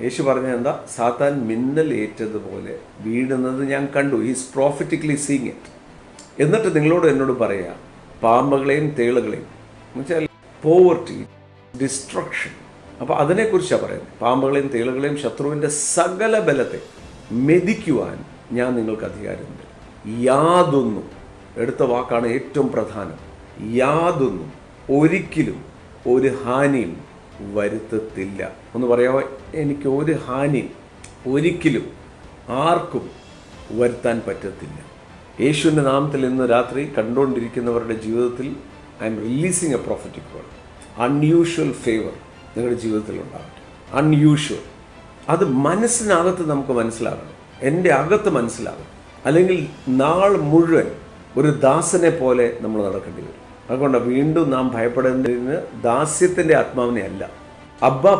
യേശു പറഞ്ഞത് എന്താ? സാത്താൻ മിന്നൽ ഏറ്റതുപോലെ വീഴുന്നത് ഞാൻ കണ്ടു. Is prophetically seeing it. എന്നിട്ട് എന്നോട് പറയുക, പാമ്പുകളെയും തേളുകളെയും എന്നുവെച്ചാൽ പോവർട്ടി, ഡിസ്ട്രക്ഷൻ. അപ്പോൾ അതിനെക്കുറിച്ചാണ് പറയുന്നത്. പാമ്പുകളെയും തേളുകളെയും ശത്രുവിൻ്റെ സകല ബലത്തെ മെതിക്കുവാൻ ഞാൻ നിങ്ങൾക്ക് അധികാരം തരും. യാതൊന്നും, എടുത്ത വാക്കാണ് ഏറ്റവും പ്രധാനം, യാതൊന്നും ഒരിക്കലും ഒരു ഹാനിയും വരുത്തത്തില്ല. ഒന്ന് പറയാമോ? എനിക്ക് ഒരു ഹാനിയും ഒരിക്കലും ആർക്കും വരുത്താൻ പറ്റത്തില്ല. യേശുവിൻ്റെ നാമത്തിൽ ഇന്ന് രാത്രി കണ്ടുകൊണ്ടിരിക്കുന്നവരുടെ ജീവിതത്തിൽ I M releasing A prophetic word. Unusual favour നിങ്ങളുടെ ജീവിതത്തിൽ ഉണ്ടാകട്ടെ. അൺയൂഷ്വൽ. അത് മനസ്സിനകത്ത് നമുക്ക് മനസ്സിലാകണം, എൻ്റെ അകത്ത് മനസ്സിലാകണം. അല്ലെങ്കിൽ നാൾ മുഴുവൻ ഒരു ദാസനെ പോലെ നമ്മൾ നടക്കേണ്ടി വരും. അതുകൊണ്ട് വീണ്ടും നാം ഭയപ്പെടേണ്ടതിന് ദാസ്യത്തിൻ്റെ ആത്മാവിനെ അല്ല, അബ്ബാ